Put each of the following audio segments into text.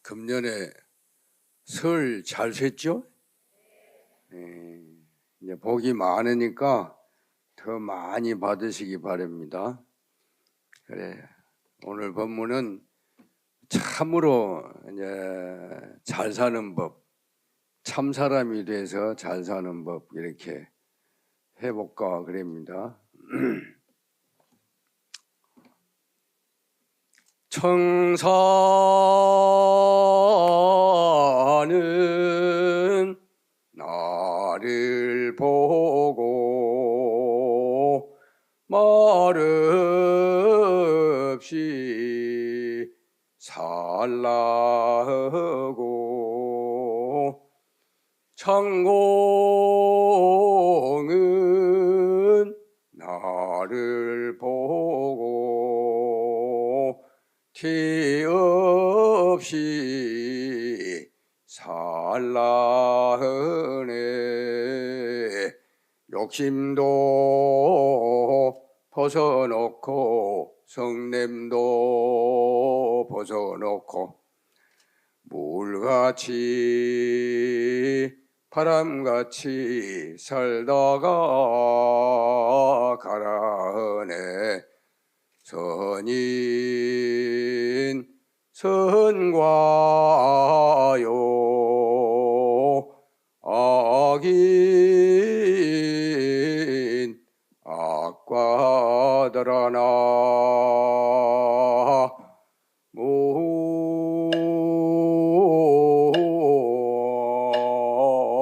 금년에 설 잘 샜죠? 이제 복이 많으니까 더 많이 받으시기 바랍니다. 그래, 오늘 본문은 참으로 이제 잘 사는 법, 참 사람이 돼서 잘 사는 법 이렇게 해볼까 그럽니다. 청사는 나를 보고 말 없이 살라하고 창공은 나를 보고 티 없이 살라하네. 욕심도 벗어놓고 성냄도 벗어놓고 물같이 바람같이 살다가 가라하네. 선인 선과요 악인 악과더라나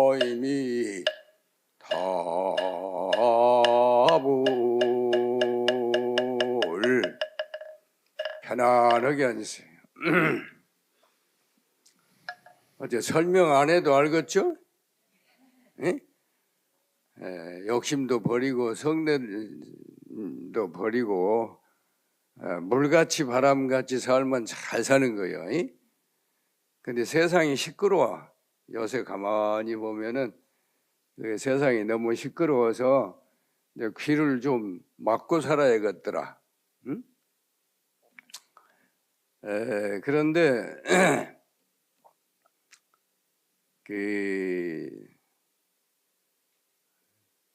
모임이 답을 편안하게 앉으세요. 어제 설명 안 해도 알겠죠? 예? 욕심도 버리고 성냄도 버리고 물같이 바람같이 살면 잘 사는 거예요. 근데 세상이 시끄러워. 요새 가만히 보면은 세상이 너무 시끄러워서 이제 귀를 좀 막고 살아야겠더라. 응? 그런데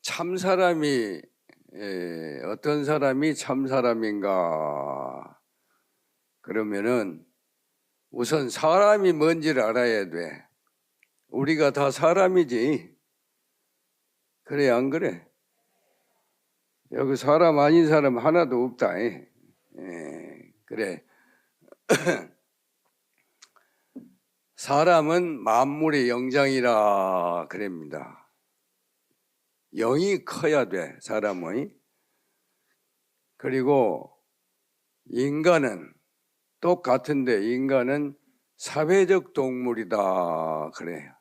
참 사람이 어떤 사람이 참 사람인가 그러면은 우선 사람이 뭔지를 알아야 돼. 우리가 다 사람이지. 그래 안 그래? 여기 사람 아닌 사람 하나도 없다. 그래. 사람은 만물의 영장이라 그럽니다. 영이 커야 돼, 사람의. 그리고 인간은 똑같은데 인간은 사회적 동물이다 그래요.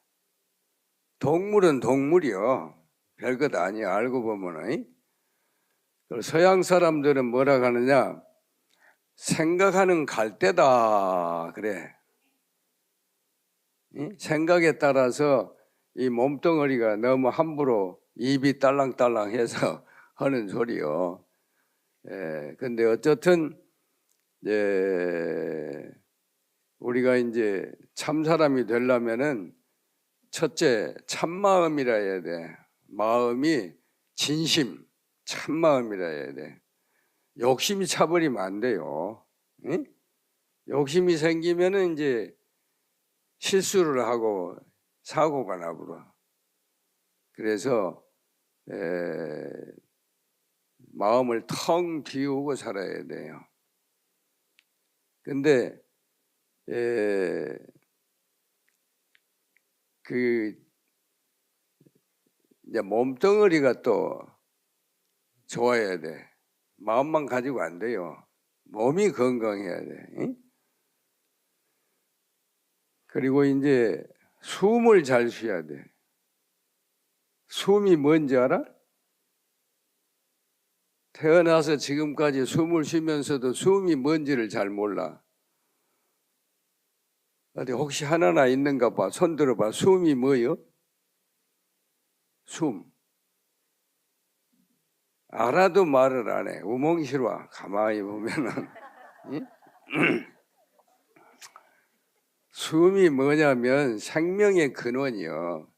동물은 동물이요. 별것 아니야. 알고 보면. 서양 사람들은 뭐라 하느냐? 생각하는 갈대다 그래. 생각에 따라서 이 몸뚱어리가 너무 함부로 입이 딸랑딸랑해서 하는 소리요. 근데 어쨌든 우리가 이제 참 사람이 되려면은 첫째 참마음이라 해야 돼. 마음이 진심, 참마음이라 해야 돼. 욕심이 차버리면 안 돼요. 욕심이 생기면은 이제 실수를 하고 사고가 나버려. 그래서 마음을 텅 비우고 살아야 돼요. 근데 이제 몸뚱어리가 또 좋아야 돼. 마음만 가지고 안 돼요. 몸이 건강해야 돼. 그리고 이제 숨을 잘 쉬어야 돼. 숨이 뭔지 알아? 태어나서 지금까지 숨을 쉬면서도 숨이 뭔지를 잘 몰라. 어디 혹시 하나나 있는가 봐. 손 들어봐. 숨이 뭐요? 숨. 알아도 말을 안 해. 우몽실화. 가만히 보면은. 숨이 뭐냐면 생명의 근원이요.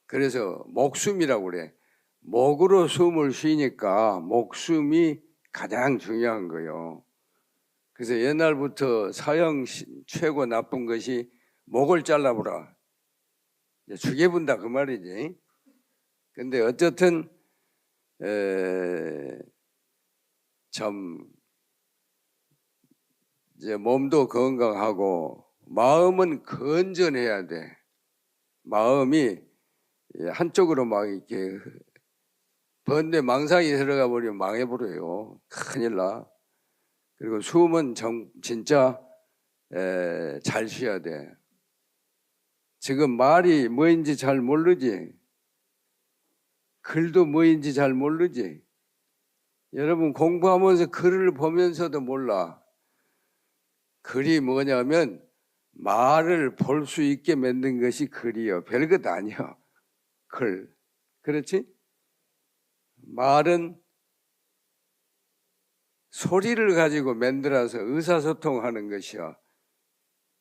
그래서 목숨이라고 그래. 목으로 숨을 쉬니까 목숨이 가장 중요한 거요. 그래서 옛날부터 서양 최고 나쁜 것이 목을 잘라보라. 죽여본다 그 말이지. 근데 어쨌든 참 이제 몸도 건강하고 마음은 건전해야 돼. 마음이 한쪽으로 막 이렇게 번뇌 망상이 들어가 버리면 망해버려요. 큰일 나. 그리고 숨은 진짜 잘 쉬어야 돼. 지금 말이 뭐인지 잘 모르지. 글도 뭐인지 잘 모르지. 여러분 공부하면서 글을 보면서도 몰라. 글이 뭐냐면 말을 볼 수 있게 만든 것이 글이요. 별것 아니야. 글. 그렇지? 말은 소리를 가지고 만들어서 의사소통하는 것이야.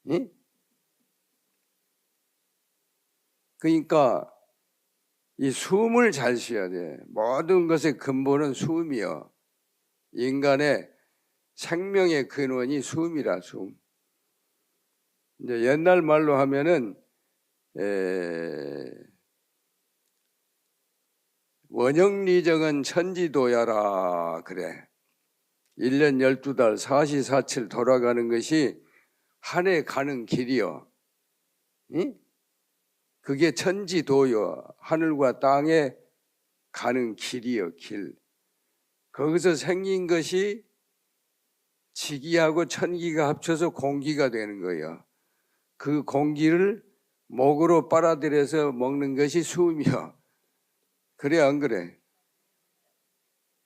응? 그러니까 이 숨을 잘 쉬어야 돼. 모든 것의 근본은 숨이요. 인간의 생명의 근원이 숨이라, 숨. 이제 옛날 말로 하면은 원형리정은 천지도야라 그래. 1년 12달 사시사철 돌아가는 것이 한 해 가는 길이요. 응? 그게 천지도요. 하늘과 땅에 가는 길이요, 길. 거기서 생긴 것이 지기하고 천기가 합쳐서 공기가 되는 거예요. 그 공기를 목으로 빨아들여서 먹는 것이 숨이요. 그래 안 그래?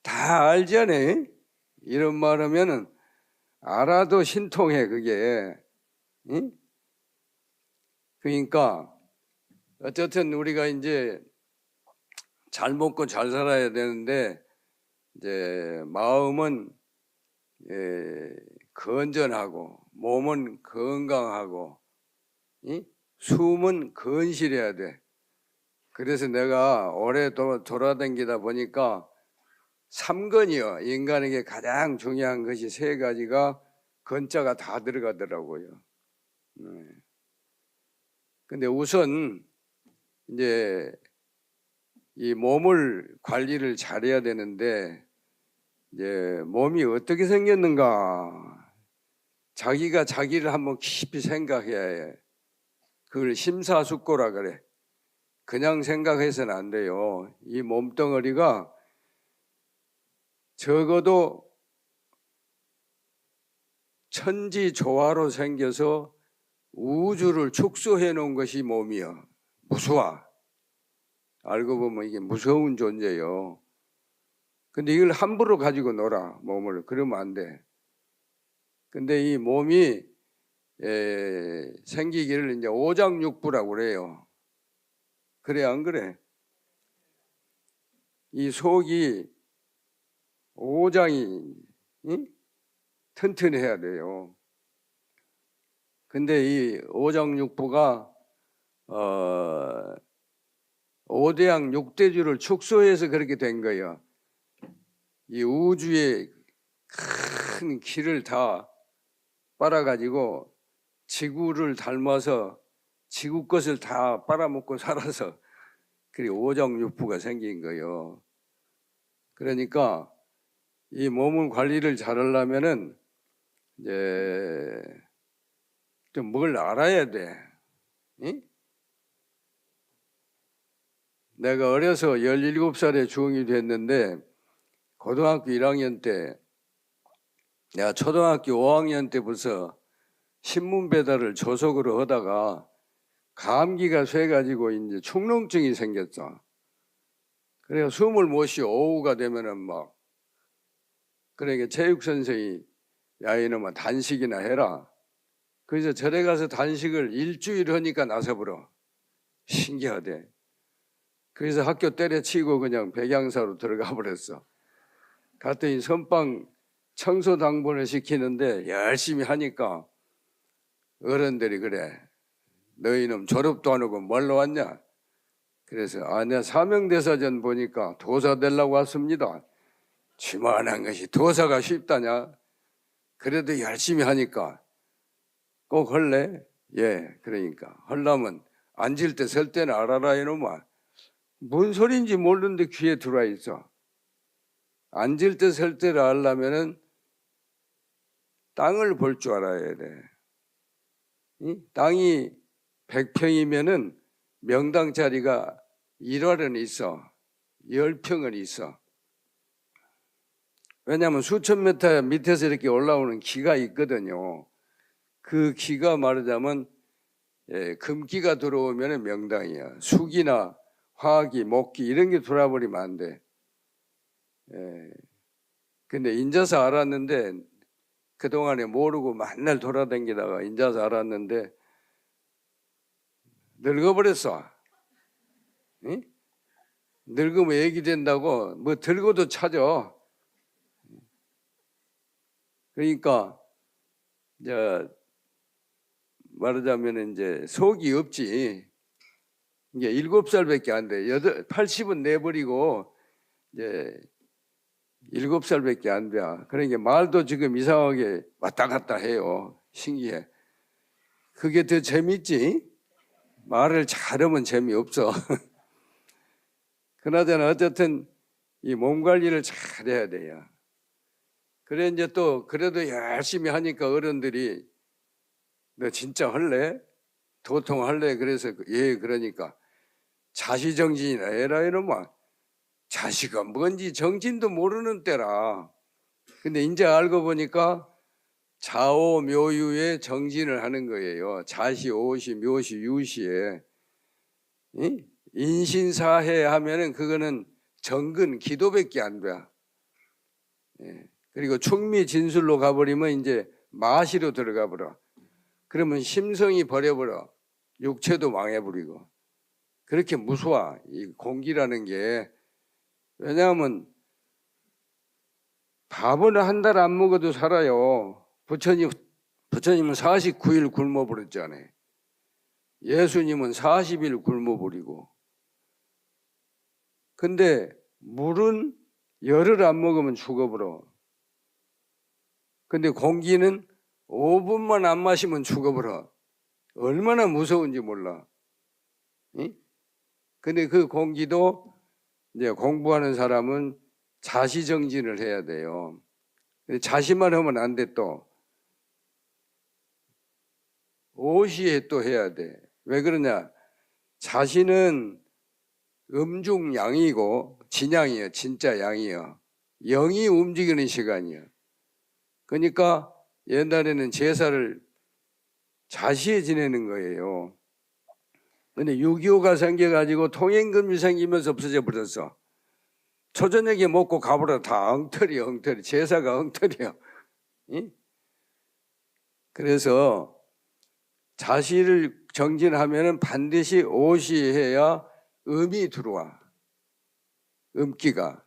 다 알잖아. 이런 말 하면은 알아도 신통해 그게. 응? 그러니까 어쨌든 우리가 이제 잘 먹고 잘 살아야 되는데 이제 마음은 건전하고 몸은 건강하고 숨은 건실해야 돼. 그래서 내가 오래 돌아다니다 보니까 3건이요. 인간에게 가장 중요한 것이 3가지가 건자가 다 들어가더라고요. 근데 우선 이제 이 몸을 관리를 잘해야 되는데 이제 몸이 어떻게 생겼는가 자기가 자기를 한번 깊이 생각해야 해. 그걸 심사숙고라 그래. 그냥 생각해서는 안 돼요. 이 몸덩어리가 적어도 천지조화로 생겨서 우주를 축소해 놓은 것이 몸이요. 무서워. 알고 보면 이게 무서운 존재예요. 근데 이걸 함부로 가지고 놀아, 몸을. 그러면 안 돼. 근데 이 몸이 생기기를 이제 오장육부라고 그래요. 그래 안 그래? 이 속이 오장이 튼튼해야 돼요. 근데 이 오장육부가 오대양 육대주를 축소해서 그렇게 된 거예요. 이 우주의 큰 길을 다 빨아가지고 지구를 닮아서 지구 것을 다 빨아먹고 살아서 그게 오장육부가 생긴 거예요. 그러니까 이 몸을 관리를 잘하려면은 이제 좀 뭘 알아야 돼. 응? 내가 어려서 17살에 중이 됐는데 고등학교 1학년 때 내가 초등학교 5학년 때부터 신문 배달을 조석으로 하다가 감기가 쇠가지고 이제 축농증이 생겼어. 그래서 숨을 못 쉬어. 오후가 되면은 막 그러니까 체육 선생이 야 이놈아 단식이나 해라. 그래서 절에 가서 단식을 일주일 하니까 나서버려. 신기하대. 그래서 학교 때려치고 그냥 백양사로 들어가 버렸어. 갔더니 선방 청소 당번을 시키는데 열심히 하니까 어른들이 그래. 너희는 졸업도 안 하고 뭘로 왔냐? 그래서 내가 사명대사전 보니까 도사 되려고 왔습니다. 지만한 것이 도사가 쉽다냐? 그래도 열심히 하니까 꼭 할래? 예, 그러니까 하려면 앉을 때 설 때는 알아라 이놈아. 뭔 소리인지 모르는데 귀에 들어와 있어. 앉을 때 설 때를 알려면은 땅을 볼 줄 알아야 돼. 땅이 100평이면은 명당 자리가 1월은 있어. 10평은 있어. 왜냐하면 수천 미터 밑에서 이렇게 올라오는 기가 있거든요. 그 기가 말하자면 금기가 들어오면 명당이야. 수기나 화기, 목기 이런 게 돌아버리면 안 돼. 근데 인자서 알았는데 그동안에 모르고 맨날 돌아다니다가 인자서 알았는데 늙어버렸어. 응? 늙으면 애기 된다고 뭐 들고도 찾아. 그러니까 이제 말하자면 이제 속이 없지. 이게 7살밖에 안 돼. 80은 내버리고 이제 7살밖에 안 돼. 그러니까 말도 지금 이상하게 왔다 갔다 해요. 신기해. 그게 더 재밌지? 말을 잘하면 재미없어. 그나저나 어쨌든 이 몸 관리를 잘해야 돼요. 그래 이제 또 그래도 열심히 하니까 어른들이 너 진짜 할래? 도통할래? 그래서 예 그러니까 자시정진이나 해라 이놈아. 자시가 뭔지 정진도 모르는 때라. 근데 이제 알고 보니까 자오묘유에 정진을 하는 거예요. 자시, 오시, 묘시, 유시에. 인신사해 하면은 그거는 정근, 기도밖에 안 돼. 그리고 충미 진술로 가버리면 이제 마시로 들어가 버려. 그러면 심성이 버려버려. 육체도 망해버리고. 그렇게 무서워. 이 공기라는 게. 왜냐하면 밥은 한 달 안 먹어도 살아요. 부처님은 49일 굶어버렸잖아요. 예수님은 40일 굶어버리고. 근데 물은 열을 안 먹으면 죽어버려. 근데 공기는 5분만 안 마시면 죽어버려. 얼마나 무서운지 몰라. 근데 그 공기도 이제 공부하는 사람은 자시정진을 해야 돼요. 근데 자시만 하면 안 돼 또. 오시에 또 해야 돼. 왜 그러냐? 자시는 음중양이고 진양이에요. 진짜 양이에요. 영이 움직이는 시간이에요. 그러니까 옛날에는 제사를 자시에 지내는 거예요. 근데 6.25가 생겨가지고 통행금지 생기면서 없어져 버렸어. 초저녁에 먹고 가보라 다 엉터리 제사가 엉터리야. 그래서 자시를 정진하면 반드시 오시해야 음이 들어와. 음기가.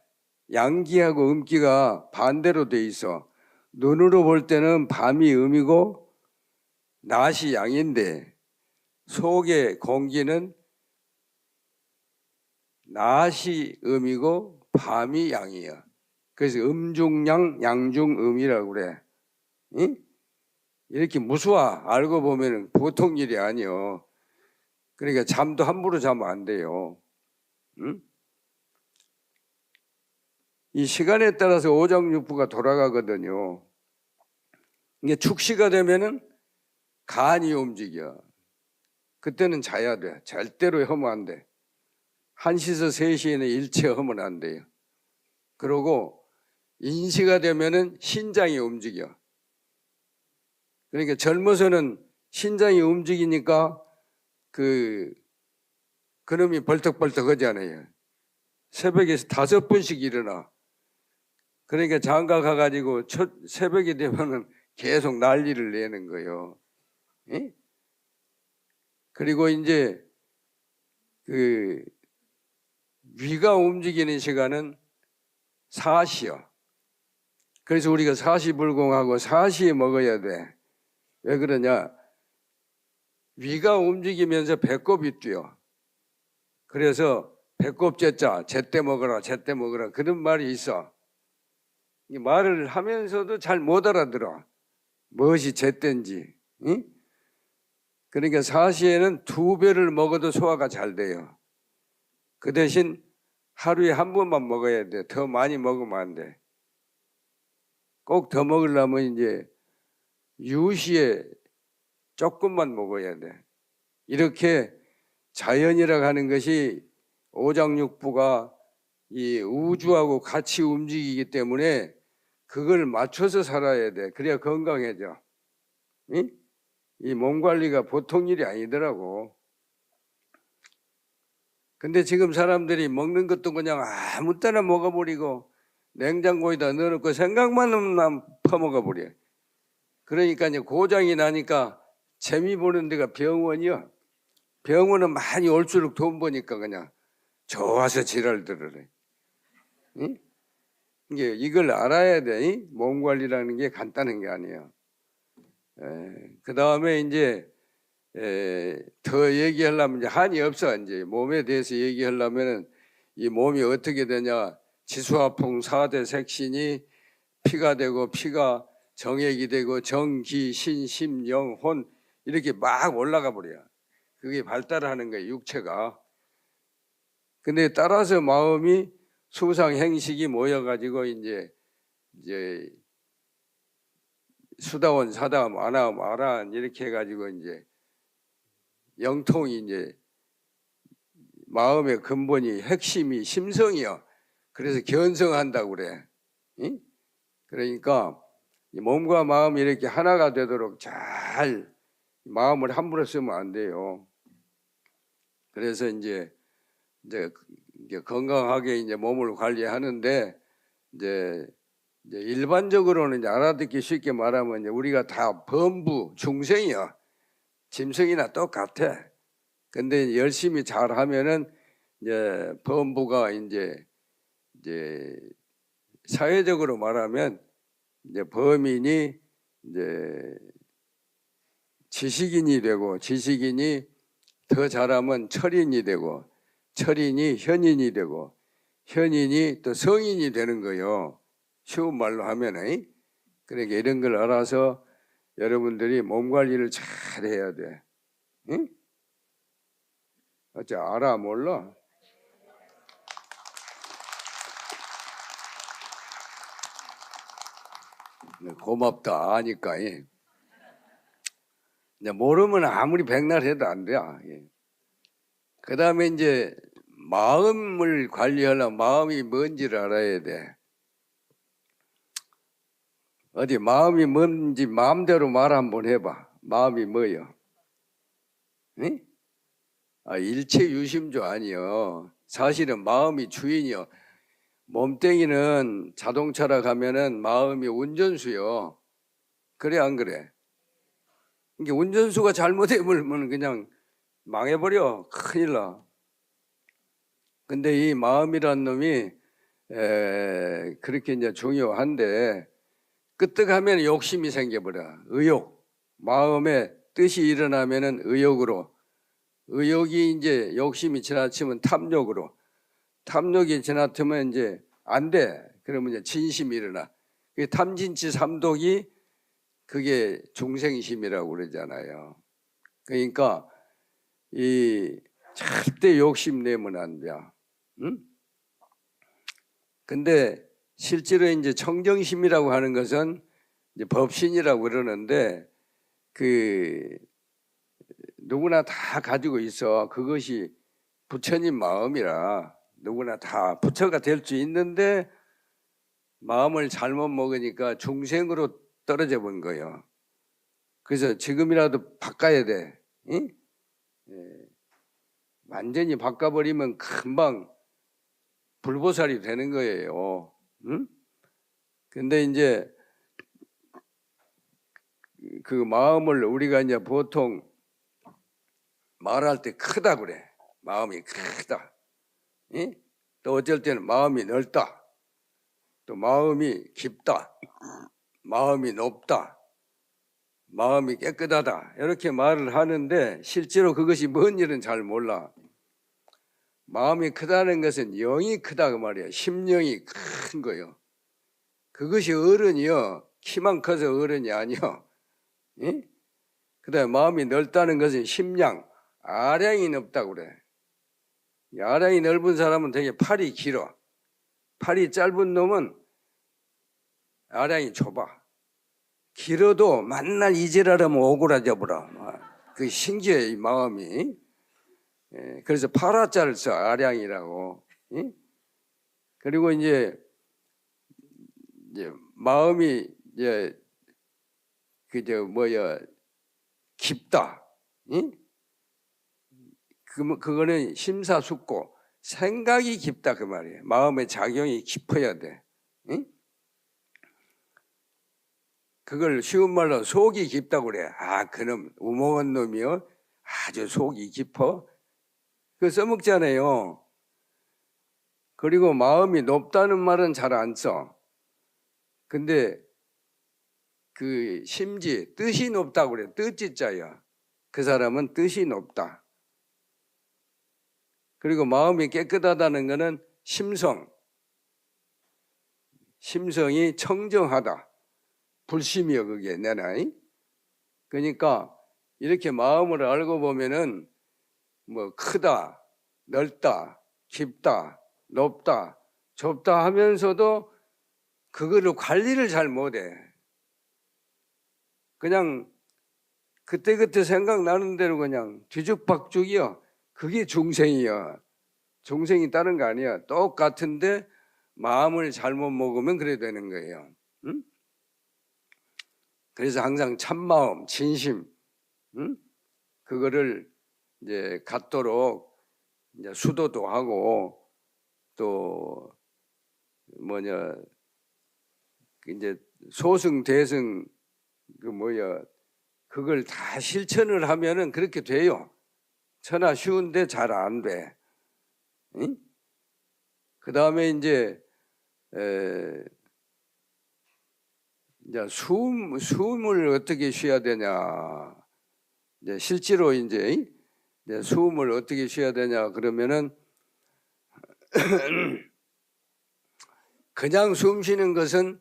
양기하고 음기가 반대로 돼 있어. 눈으로 볼 때는 밤이 음이고 낮이 양인데 속의 공기는 낮이 음이고 밤이 양이야. 그래서 음중양, 양중음이라고 그래. 이렇게 무서워. 알고 보면 보통 일이 아니요. 그러니까 잠도 함부로 자면 안 돼요. 이 시간에 따라서 오장육부가 돌아가거든요. 이게 축시가 되면은 간이 움직여. 그때는 자야 돼. 절대로 하면 안 돼. 1시에서 3시에는 일체 하면 안 돼요. 그러고 인시가 되면은 신장이 움직여. 그러니까 젊어서는 신장이 움직이니까 그놈이 벌떡벌떡 하잖아요. 새벽에 5번씩 일어나. 그러니까 장가 가가지고 새벽이 되면은 계속 난리를 내는 거예요. 그리고 이제 위가 움직이는 시간은 4시요. 그래서 우리가 4시불공하고 4시에 먹어야 돼. 왜 그러냐? 위가 움직이면서 배꼽이 뛰어. 그래서 배꼽 제자, 제때 먹어라, 제때 먹어라 그런 말이 있어. 이 말을 하면서도 잘 못 알아들어. 무엇이 제때인지. 응? 그러니까 4시에는 2배를 먹어도 소화가 잘 돼요. 그 대신 하루에 한 번만 먹어야 돼. 더 많이 먹으면 안 돼. 꼭 더 먹으려면 이제 유시에 조금만 먹어야 돼. 이렇게 자연이라고 하는 것이 오장육부가 이 우주하고 같이 움직이기 때문에 그걸 맞춰서 살아야 돼. 그래야 건강해져. 응? 이 몸 관리가 보통 일이 아니더라고. 근데 지금 사람들이 먹는 것도 그냥 아무 때나 먹어버리고 냉장고에다 넣어놓고 생각만 하면 퍼먹어버려. 그러니까 이제 고장이 나니까 재미 보는 데가 병원이야. 병원은 많이 올수록 돈 버니까 그냥 좋아서 지랄 들으래. 응? 이걸 알아야 돼. 응? 몸 관리라는 게 간단한 게 아니에요. 그 다음에 이제 더 얘기하려면 이제 한이 없어. 이제 몸에 대해서 얘기하려면은 이 몸이 어떻게 되냐. 지수화풍 4대 색신이 피가 되고 피가 정액이 되고 정기 신심 영혼 이렇게 막 올라가 버려. 그게 발달하는 거예요. 육체가. 근데 따라서 마음이 수상 행식이 모여가지고 이제 수다원 사다음 아나음 아란 이렇게 해가지고 이제 영통이 이제 마음의 근본이 핵심이 심성이요. 그래서 견성한다고 그래. 응? 그러니까 몸과 마음이 이렇게 하나가 되도록 잘 마음을 함부로 쓰면 안 돼요. 그래서 이제 건강하게 이제 몸을 관리하는데 이제 일반적으로는 이제 알아듣기 쉽게 말하면 이제 우리가 다 범부 중생이야. 짐승이나 똑같아. 근데 열심히 잘 하면은 이제 범부가 이제 사회적으로 말하면 이제 범인이 이제 지식인이 되고 지식인이 더 잘하면 철인이 되고 철인이 현인이 되고 현인이 또 성인이 되는 거예요. 쉬운 말로 하면은. 그러니까 이런 걸 알아서 여러분들이 몸 관리를 잘 해야 돼. 응? 어째 알아 몰라? 고맙다 아니까. 이제 모르면 아무리 백날 해도 안 돼. 그 다음에 이제 마음을 관리하려면 마음이 뭔지를 알아야 돼. 어디 마음이 뭔지 마음대로 말 한번 해봐. 마음이 뭐요? 응? 일체 유심조 아니요. 사실은 마음이 주인이요. 몸뚱이는 자동차라 가면은 마음이 운전수요. 그래 안 그래? 이게 운전수가 잘못해버리면 그냥 망해버려. 큰일 나. 근데 이 마음이란 놈이 그렇게 이제 중요한데 끄떡하면 욕심이 생겨버려. 의욕. 마음에 뜻이 일어나면은 의욕으로. 의욕이 이제 욕심이 지나치면 탐욕으로. 탐욕이 지나치면 이제 안 돼. 그러면 이제 진심이 일어나. 그 탐진치 삼독이 그게 중생심이라고 그러잖아요. 그러니까 이 절대 욕심 내면 안 돼. 응? 근데 실제로 이제 청정심이라고 하는 것은 이제 법신이라고 그러는데 그 누구나 다 가지고 있어. 그것이 부처님 마음이라 누구나 다 부처가 될 수 있는데 마음을 잘못 먹으니까 중생으로 떨어져 본 거예요. 그래서 지금이라도 바꿔야 돼. 응? 완전히 바꿔버리면 금방 불보살이 되는 거예요. 응? 근데 이제 그 마음을 우리가 이제 보통 말할 때 크다 그래. 마음이 크다. 응? 또 어쩔 때는 마음이 넓다. 또 마음이 깊다. 마음이 높다. 마음이 깨끗하다 이렇게 말을 하는데 실제로 그것이 뭔 일은 잘 몰라. 마음이 크다는 것은 영이 크다 그 말이야. 심령이 큰 거요. 그것이 어른이요. 키만 커서 어른이 아니요. 예? 그다음에 마음이 넓다는 것은 심량, 아량이 넓다고 그래. 아량이 넓은 사람은 되게 팔이 길어. 팔이 짧은 놈은 아량이 좁아. 길어도 만날 이지라면 오그라져 버려. 그 신기해 이 마음이. 그래서 팔아자를 써 아량이라고. 그리고 이제 마음이 이제 그저 뭐야 깊다. 그거는 심사숙고 생각이 깊다 그 말이에요. 마음의 작용이 깊어야 돼. 그걸 쉬운 말로 속이 깊다고 그래. 아, 그놈 우몽한 놈이요. 아주 속이 깊어. 그거 써먹잖아요. 그리고 마음이 높다는 말은 잘 안 써. 근데 그 심지 뜻이 높다고 그래. 뜻지자야. 그 사람은 뜻이 높다. 그리고 마음이 깨끗하다는 것은 심성이 청정하다. 불심이요 그게 내 나이. 그러니까 이렇게 마음을 알고 보면은 뭐 크다, 넓다, 깊다, 높다, 좁다 하면서도 그거를 관리를 잘 못해. 그냥 그때그때 생각나는 대로 그냥 뒤죽박죽이요. 그게 중생이야. 중생이 다른 거 아니야. 똑같은데 마음을 잘못 먹으면 그래 되는 거예요. 응? 그래서 항상 참마음, 진심, 그거를 이제 갖도록 이제 수도도 하고 또 뭐냐 이제 소승 대승 그 뭐야 그걸 다 실천을 하면은 그렇게 돼요. 천하 쉬운데 잘 안 돼. 응? 그 다음에 이제 숨을 어떻게 쉬어야 되냐. 이제 실제로 이제 숨을 어떻게 쉬어야 되냐 그러면은 그냥 숨 쉬는 것은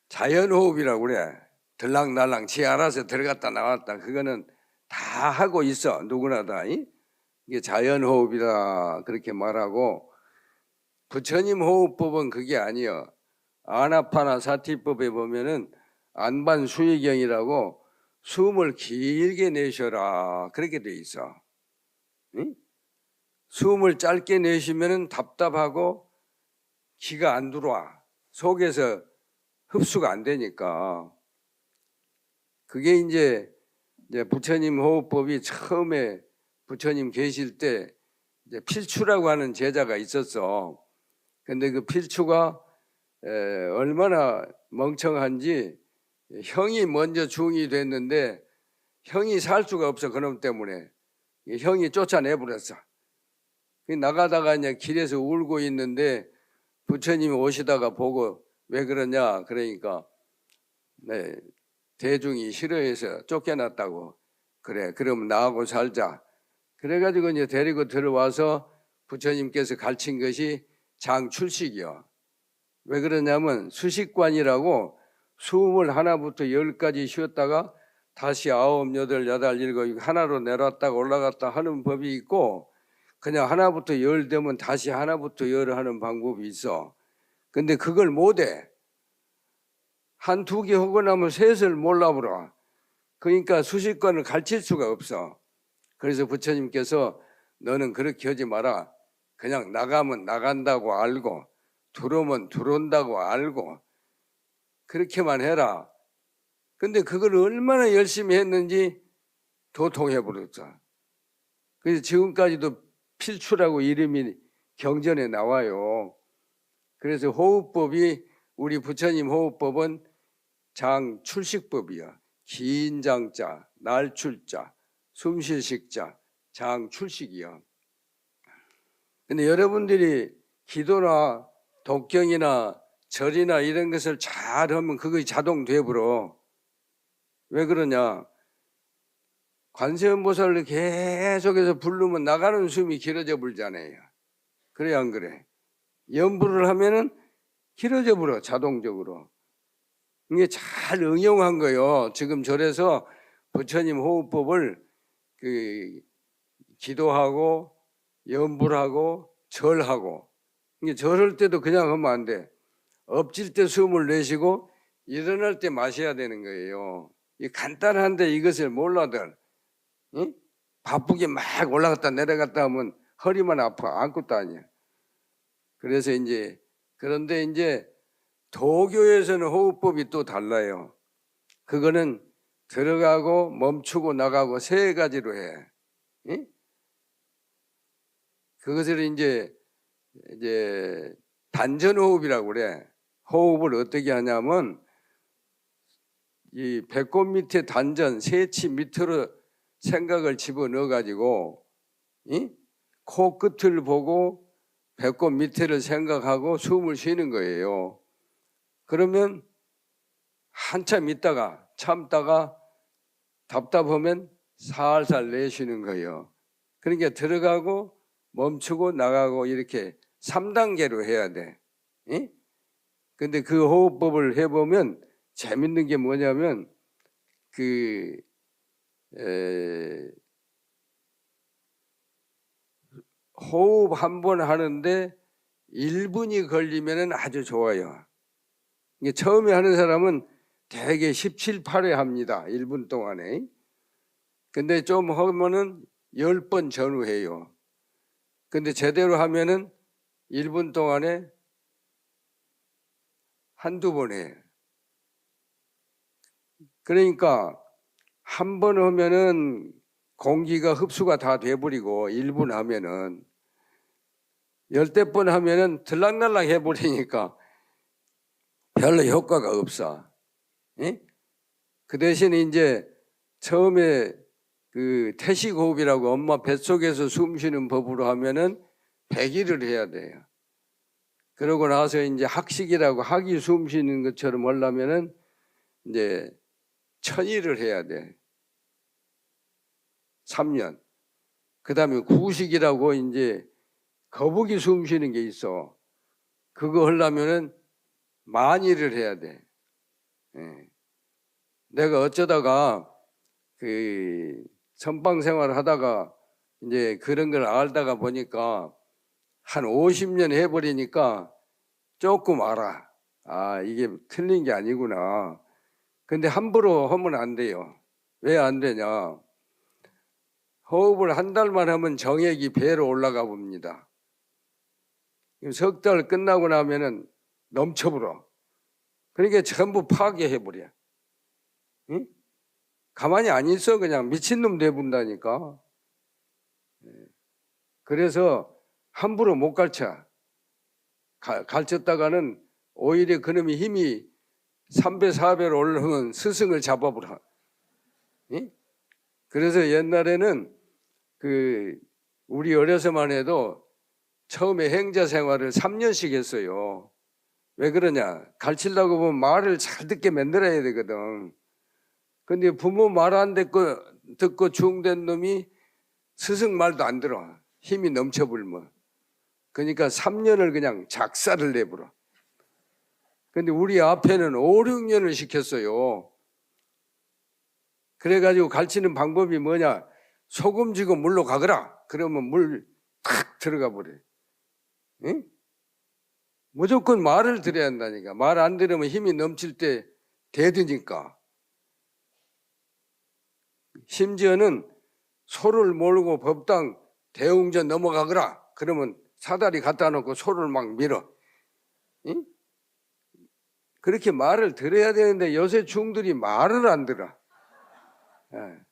자연호흡이라고 그래. 들락날락 지 알아서 들어갔다 나왔다 그거는 다 하고 있어. 누구나 다. 이게 자연호흡이다 그렇게 말하고 부처님 호흡법은 그게 아니요. 아나파나사티법에 보면은 안반수의경이라고 숨을 길게 내쉬어라 그렇게 돼 있어. 응? 숨을 짧게 내쉬면은 답답하고 기가 안 들어와. 속에서 흡수가 안 되니까. 그게 이제 부처님 호흡법이 처음에 부처님 계실 때 이제 필추라고 하는 제자가 있었어. 근데 그 필추가 얼마나 멍청한지 형이 먼저 중이 됐는데 형이 살 수가 없어. 그놈 때문에 형이 쫓아내버렸어. 나가다가 이제 길에서 울고 있는데 부처님이 오시다가 보고 왜 그러냐 그러니까 대중이 싫어해서 쫓겨났다고. 그래 그럼 나하고 살자. 그래가지고 이제 데리고 들어와서 부처님께서 가르친 것이 장출식이요. 왜 그러냐면 수식관이라고 숨을 하나부터 10까지 쉬었다가 다시 9, 8, 8, 7 하나로 내려왔다가 올라갔다 하는 법이 있고 그냥 하나부터 10 되면 다시 하나부터 10 하는 방법이 있어. 근데 그걸 못해. 한 두 개 하고 나면 셋을 몰라보라. 그러니까 수식관을 가르칠 수가 없어. 그래서 부처님께서 너는 그렇게 하지 마라. 그냥 나가면 나간다고 알고 들어오면 들어온다고 알고 그렇게만 해라. 근데 그걸 얼마나 열심히 했는지 도통해버렸어. 그래서 지금까지도 필추라고 이름이 경전에 나와요. 그래서 호흡법이 우리 부처님 호흡법은 장출식법이야. 긴 장자, 날출자, 숨쉴식자, 장출식이야. 근데 여러분들이 기도나 독경이나 절이나 이런 것을 잘하면 그것이 자동 되버려. 왜 그러냐? 관세음보살을 계속해서 부르면 나가는 숨이 길어져 불잖아요. 그래 안 그래? 연부를 하면은 길어져 버려 자동적으로. 이게 잘 응용한 거예요. 지금 절에서 부처님 호흡법을 기도하고 연불하고 절하고, 이게 절할 때도 그냥 하면 안 돼. 엎질 때 숨을 내쉬고 일어날 때 마셔야 되는 거예요. 이 간단한데 이것을 몰라들 응? 바쁘게 막 올라갔다 내려갔다 하면 허리만 아파. 아무것도 아니야. 그래서 그런데 도교에서는 호흡법이 또 달라요. 그거는 들어가고 멈추고 나가고 세 가지로 해. 응? 그것을 이제 단전호흡이라고 그래. 호흡을 어떻게 하냐면 이 배꼽 밑에 단전 세치 밑으로 생각을 집어넣어 가지고 코 끝을 보고 배꼽 밑에를 생각하고 숨을 쉬는 거예요. 그러면 한참 있다가 참다가 답답하면 살살 내쉬는 거예요. 그러니까 들어가고 멈추고 나가고 이렇게 3단계로 해야 돼. 근데 그 호흡법을 해보면 재밌는 게 뭐냐면 호흡 한 번 하는데 1분이 걸리면 아주 좋아요. 이게 처음에 하는 사람은 대개 17, 8회 합니다. 1분 동안에. 근데 좀 하면은 10번 전후해요. 근데 제대로 하면은 1분 동안에 한두 번 해요. 그러니까 한 번 하면은 공기가 흡수가 다 돼버리고 1분 하면은 10대 번 하면은 들락날락 해버리니까 별로 효과가 없어. 그 대신에 처음에 그 태식호흡이라고 엄마 뱃속에서 숨 쉬는 법으로 하면은 100일을 해야 돼요. 그러고 나서 학식이라고 학이 숨 쉬는 것처럼 하려면은 1000일을 해야 돼. 3년. 그 다음에 구식이라고 거북이 숨 쉬는 게 있어. 그거 하려면은 10,000일을 해야 돼. 내가 어쩌다가 선방 생활을 하다가 그런 걸 알다가 보니까 한 50년 해버리니까 조금 알아. 아, 이게 틀린 게 아니구나. 근데 함부로 하면 안 돼요. 왜 안 되냐? 호흡을 한 달만 하면 정액이 배로 올라가 봅니다. 석 달 끝나고 나면은 넘쳐버려. 그러니까 전부 파괴해버려. 응? 가만히 안 있어. 그냥 미친놈 돼본다니까. 그래서 함부로 못 가르쳐. 가르쳤다가는 오히려 그놈이 힘이 3배, 4배로 올라오면 스승을 잡아버려. 응? 그래서 옛날에는 우리 어려서만 해도 처음에 행자 생활을 3년씩 했어요. 왜 그러냐? 가르치려고 보면 말을 잘 듣게 만들어야 되거든. 근데 부모 말 안 듣고 중된 놈이 스승 말도 안 들어. 힘이 넘쳐불면. 그러니까 3년을 그냥 작사를 내버려. 근데 우리 앞에는 5, 6년을 시켰어요. 그래가지고 가르치는 방법이 뭐냐? 소금 쥐고 물로 가거라. 그러면 물 탁 들어가 버려. 응? 무조건 말을 들어야 한다니까. 말 안 들으면 힘이 넘칠 때 대드니까. 심지어는 소를 몰고 법당 대웅전 넘어가거라. 그러면 사다리 갖다 놓고 소를 막 밀어. 응? 그렇게 말을 들어야 되는데 요새 중들이 말을 안 들어.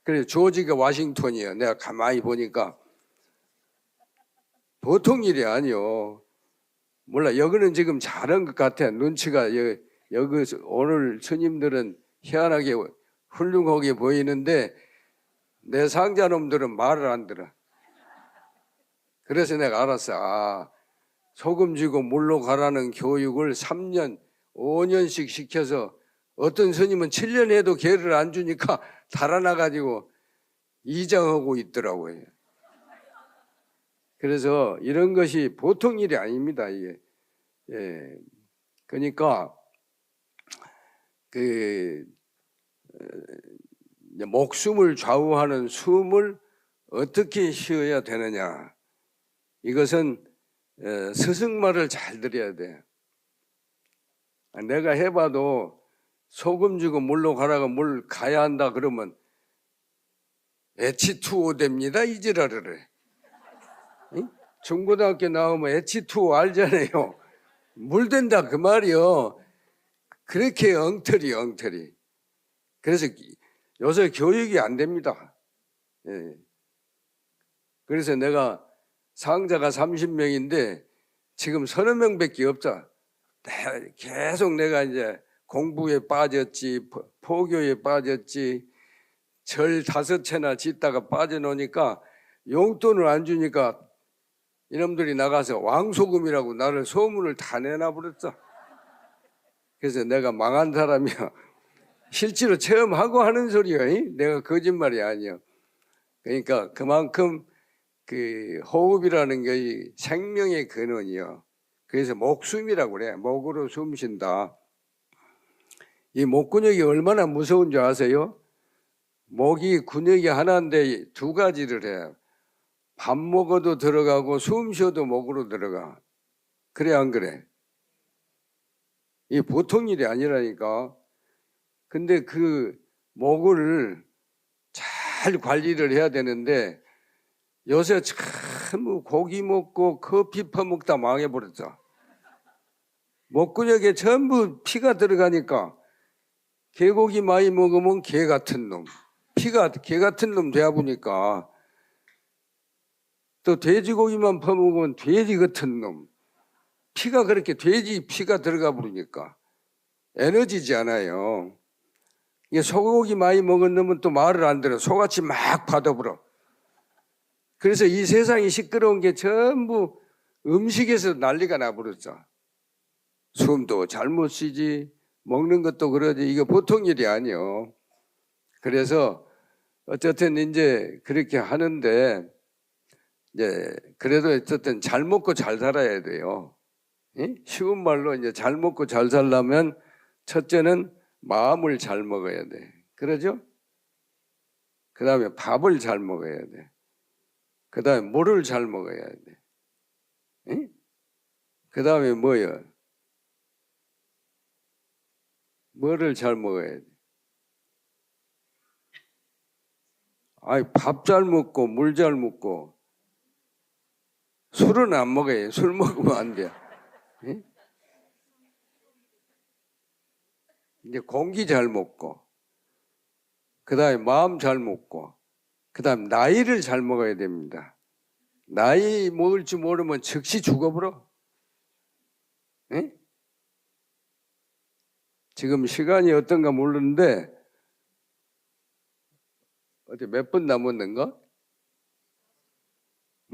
그래서 조지가 워싱턴이에요. 내가 가만히 보니까 보통 일이 아니요. 몰라, 여기는 지금 잘한 것 같아. 눈치가 여기 오늘 스님들은 희한하게 훌륭하게 보이는데 내 상자놈들은 말을 안 들어. 그래서 내가 알았어. 아, 소금 쥐고 물로 가라는 교육을 3년, 5년씩 시켜서 어떤 스님은 7년 해도 개를 안 주니까 달아나가지고 이장하고 있더라고요. 그래서 이런 것이 보통 일이 아닙니다. 이게. 예. 그러니까 그 목숨을 좌우하는 숨을 어떻게 쉬어야 되느냐. 이것은 스승 말을 잘 들어야 돼. 내가 해봐도 소금 주고 물로 가라고 물 가야 한다 그러면 H2O 됩니다 이 지랄을 해. 응? 중고등학교 나오면 H2O 알잖아요. 물 된다 그 말이요. 그렇게 엉터리. 그래서 요새 교육이 안 됩니다. 예. 그래서 내가 상자가 30명인데 지금 30명밖에 없자. 계속 내가 이제 공부에 빠졌지, 포교에 빠졌지, 절 5채나 짓다가 빠져놓으니까 용돈을 안 주니까 이놈들이 나가서 왕소금이라고 나를 소문을 다 내놔버렸어. 그래서 내가 망한 사람이야. 실제로 체험하고 하는 소리야. 내가 거짓말이 아니야. 그러니까 그만큼 그 호흡이라는 게 생명의 근원이요. 그래서 목숨이라고 그래. 목으로 숨 쉰다. 이 목근육이 얼마나 무서운 줄 아세요? 목이 근육이 하나인데 두 가지를 해. 밥 먹어도 들어가고 숨 쉬어도 목으로 들어가. 그래 안 그래? 이 보통 일이 아니라니까. 근데 그 목을 잘 관리를 해야 되는데 요새 참 고기 먹고 커피 퍼먹다 망해버렸죠. 목근육에 전부 피가 들어가니까 개고기 많이 먹으면 개 같은 놈, 피가 개 같은 놈 되어 보니까 또 돼지고기만 퍼먹으면 돼지 같은 놈, 피가 그렇게 돼지 피가 들어가 버리니까 에너지지 않아요. 이게 소고기 많이 먹은 놈은 또 말을 안 들어. 소같이 막 받아버려. 그래서 이 세상이 시끄러운 게 전부 음식에서 난리가 나버렸죠. 숨도 잘못 쉬지, 먹는 것도 그러지. 이거 보통 일이 아니요. 그래서 어쨌든 이제 그렇게 하는데 이제 그래도 어쨌든 잘 먹고 잘 살아야 돼요. 쉬운 말로 이제 잘 먹고 잘 살려면 첫째는 마음을 잘 먹어야 돼. 그러죠? 그 다음에 밥을 잘 먹어야 돼. 그 다음에 물을 잘 먹어야 돼. 그 다음에 뭐요? 뭐를 잘 먹어야 돼? 아이, 밥 잘 먹고 물 잘 먹고 술은 안 먹어요. 술 먹으면 안 돼. 이제 공기 잘 먹고 그 다음에 마음 잘 먹고 그 다음 나이를 잘 먹어야 됩니다. 나이 먹을 줄 모르면 즉시 죽어버려. 지금 시간이 어떤가 모르는데 어디 몇 분 남았는가?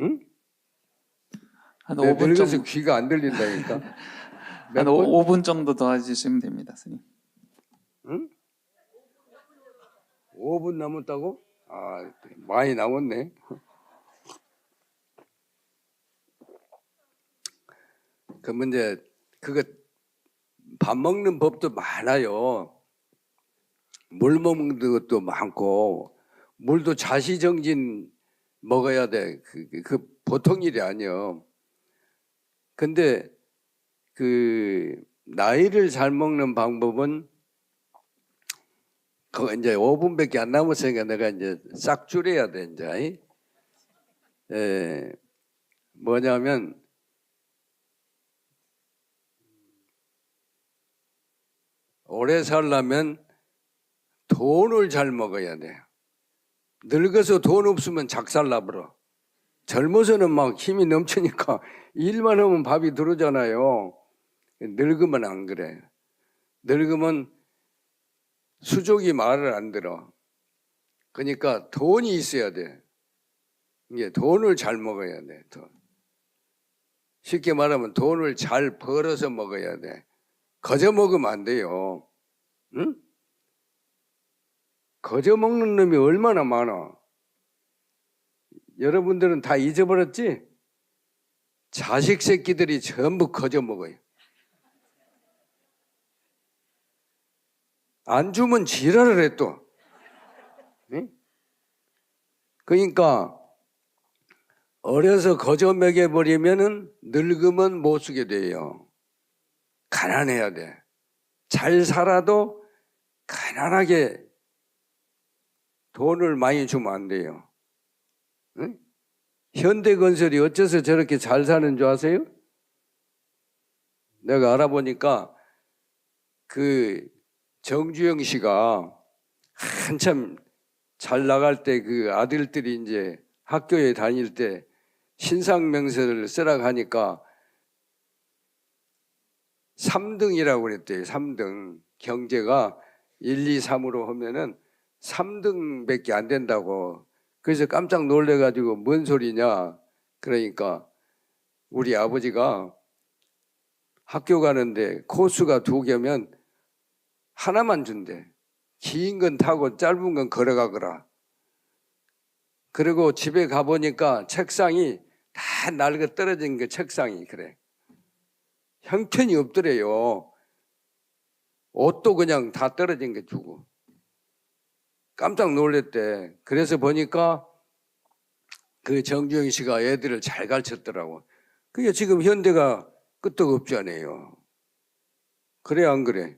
응? 한 5분 늙어서 정도. 귀가 안 들린다니까. 한 5분 정도 더 해주시면 됩니다, 스님. 응? 5분 남았다고? 아, 많이 남았네. 그 문제 그거 밥 먹는 법도 많아요. 물 먹는 것도 많고 물도 자시정진 먹어야 돼. 그 보통 일이 아니요. 근데 그 나이를 잘 먹는 방법은 그거 이제 5분밖에 안 남았으니까 내가 이제 싹 줄여야 돼 이제. 뭐냐면 오래 살려면 돈을 잘 먹어야 돼. 늙어서 돈 없으면 작살 나버려. 젊어서는 막 힘이 넘치니까 일만 하면 밥이 들어오잖아요. 늙으면 안 그래. 늙으면 수족이 말을 안 들어. 그러니까 돈이 있어야 돼. 이게 돈을 잘 먹어야 돼. 돈. 쉽게 말하면 돈을 잘 벌어서 먹어야 돼. 거저 먹으면 안 돼요. 응? 거저 먹는 놈이 얼마나 많아. 여러분들은 다 잊어버렸지? 자식 새끼들이 전부 거저 먹어요. 안 주면 지랄을 해 또. 응? 그러니까 어려서 거저 먹여버리면은 늙으면 못 쓰게 돼요. 가난해야 돼. 잘 살아도 가난하게 돈을 많이 주면 안 돼요. 응? 현대건설이 어째서 저렇게 잘 사는 줄 아세요? 내가 알아보니까 그 정주영 씨가 한참 잘 나갈 때 그 아들들이 이제 학교에 다닐 때 신상명세를 쓰라고 하니까 3등이라고 그랬대요. 3등. 경제가 1, 2, 3으로 하면은 3등밖에 안 된다고. 그래서 깜짝 놀래가지고 뭔 소리냐. 그러니까 우리 아버지가 학교 가는데 코스가 2개면 하나만 준대. 긴 건 타고 짧은 건 걸어가거라. 그리고 집에 가보니까 책상이 다 낡아 떨어진 그 책상이 그래. 형편이 없더래요. 옷도 그냥 다 떨어진 게 주고. 깜짝 놀랬대. 그래서 보니까 그 정주영 씨가 애들을 잘 가르쳤더라고. 그게 지금 현대가 끄떡없잖아요. 그래 안 그래?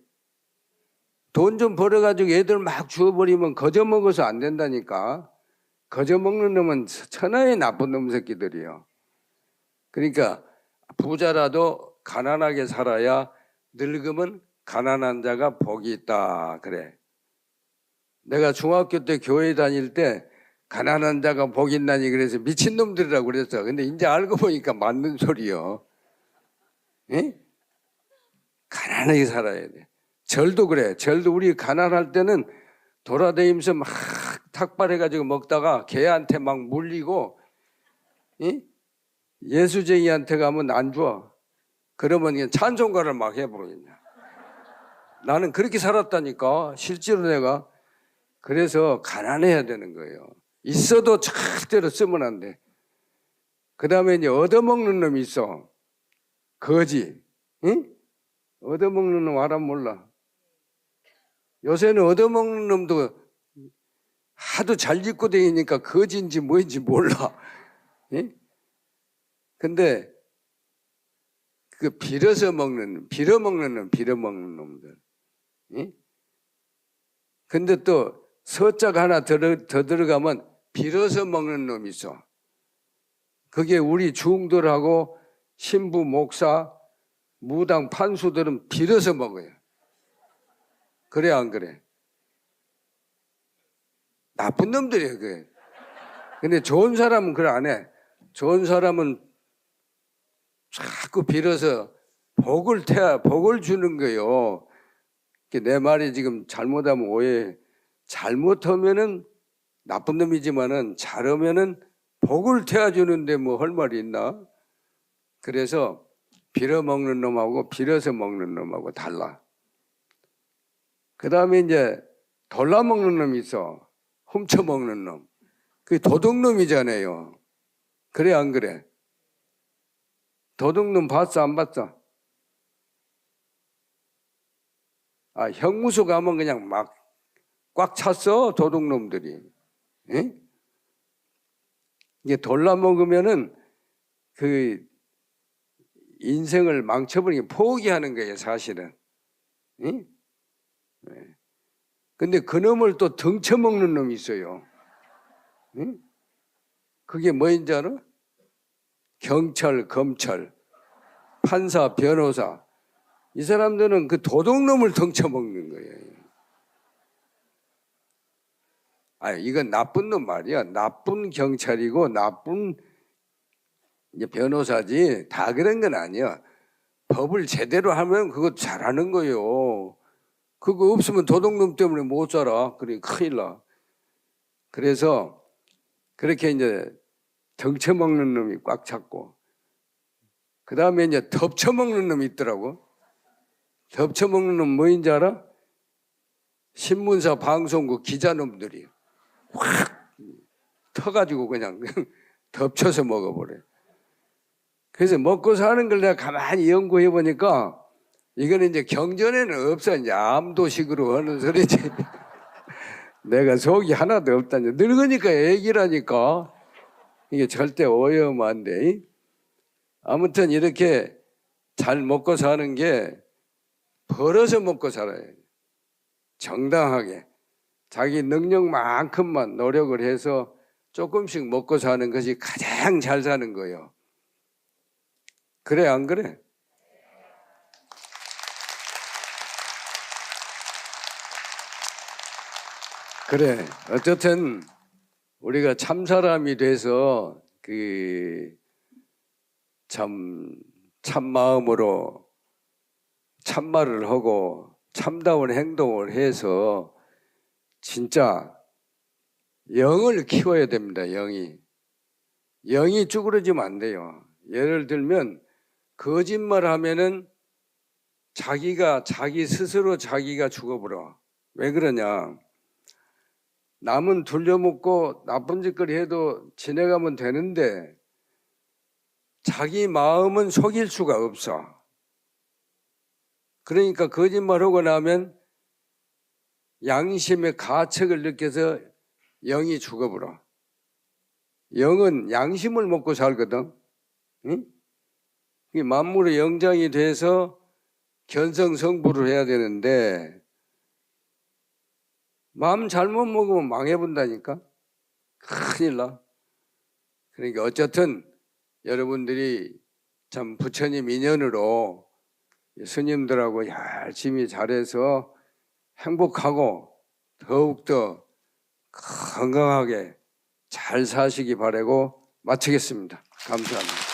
돈 좀 벌어가지고 애들 막 주워버리면 거저 먹어서 안 된다니까. 거저 먹는 놈은 천하의 나쁜 놈 새끼들이요. 그러니까 부자라도 가난하게 살아야 늙으면 가난한 자가 복이 있다 그래. 내가 중학교 때 교회 다닐 때 가난한 자가 복이 있나니 그래서 미친놈들이라고 그랬어. 근데 이제 알고 보니까 맞는 소리요. 에? 가난하게 살아야 돼. 절도 그래. 절도 우리 가난할 때는 돌아다니면서 막 탁발해가지고 먹다가 개한테 막 물리고, 에? 예수쟁이한테 가면 안 줘. 그러면 그냥 찬송가를 막 해버리냐. 나는 그렇게 살았다니까. 실제로 내가. 그래서 가난해야 되는 거예요. 있어도 절대로 쓰면 안 돼. 그 다음에 이제 얻어먹는 놈이 있어. 거지. 응? 얻어먹는 놈 알아 몰라. 요새는 얻어먹는 놈도 하도 잘 짓고 다니니까 거지인지 뭐인지 몰라. 응? 근데 그 빌어먹는 놈들. 응? 근데 또 서자가 하나 더 들어가면 빌어서 먹는 놈이 있어. 그게 우리 중들하고 신부, 목사, 무당, 판수들은 빌어서 먹어요. 그래 안 그래? 나쁜 놈들이에요 그게. 근데 좋은 사람은 그래 안 해. 좋은 사람은 자꾸 빌어서 복을 주는 거예요. 내 말이 지금 잘못하면 오해. 잘못하면은 나쁜 놈이지만은 잘하면은 복을 태워주는데 뭐 할 말이 있나? 그래서 빌어먹는 놈하고 빌어서 먹는 놈하고 달라. 그 다음에 이제 돌라먹는 놈이 있어. 훔쳐먹는 놈. 그게 도둑놈이잖아요. 그래 안 그래? 도둑놈 봤어 안 봤어? 아, 형무소 가면 그냥 막 꽉 찼어 도둑놈들이. 에? 이게 돌라먹으면은 그 인생을 망쳐버리게 포기하는 거예요 사실은. 에? 근데 그놈을 또 등쳐먹는 놈이 있어요. 에? 그게 뭐인지 알아? 경찰, 검찰, 판사, 변호사. 이 사람들은 그 도둑놈을 등쳐먹는 거예요. 아니, 이건 나쁜 놈 말이야. 나쁜 경찰이고 나쁜 이제 변호사지. 다 그런 건 아니야. 법을 제대로 하면 그거 잘하는 거예요. 그거 없으면 도둑놈 때문에 못 살아. 그래 큰일 나. 그래서 그렇게 이제 등쳐먹는 놈이 꽉 찼고, 그 다음에 이제 덮쳐먹는 놈이 있더라고. 덮쳐먹는 놈 뭐인지 알아? 신문사 방송국 기자놈들이 확 터가지고 그냥 덮쳐서 먹어버려. 그래서 먹고 사는 걸 내가 가만히 연구해 보니까 이거는 이제 경전에는 없어. 이제 암도식으로 하는 소리지. 내가 속이 하나도 없다니. 늙으니까 애기라니까. 이게 절대 오해하면 안 돼. 아무튼 이렇게 잘 먹고 사는 게 벌어서 먹고 살아야 돼. 정당하게 자기 능력만큼만 노력을 해서 조금씩 먹고 사는 것이 가장 잘 사는 거예요. 그래 안 그래? 그래. 어쨌든 우리가 참 사람이 돼서 참 마음으로 참말을 하고 참다운 행동을 해서 진짜 영을 키워야 됩니다. 영이 쭈그러지면 안 돼요. 예를 들면 거짓말 하면은 자기 스스로 자기가 죽어버려. 왜 그러냐? 남은 둘려먹고 나쁜 짓거리 해도 지내가면 되는데 자기 마음은 속일 수가 없어. 그러니까 거짓말하고 나면 양심의 가책을 느껴서 영이 죽어버려. 영은 양심을 먹고 살거든. 응? 만물의 영장이 돼서 견성성부를 해야 되는데 마음 잘못 먹으면 망해본다니까. 큰일 나. 그러니까 어쨌든 여러분들이 참 부처님 인연으로 스님들하고 열심히 잘해서 행복하고 더욱더 건강하게 잘 사시기 바라고 마치겠습니다. 감사합니다.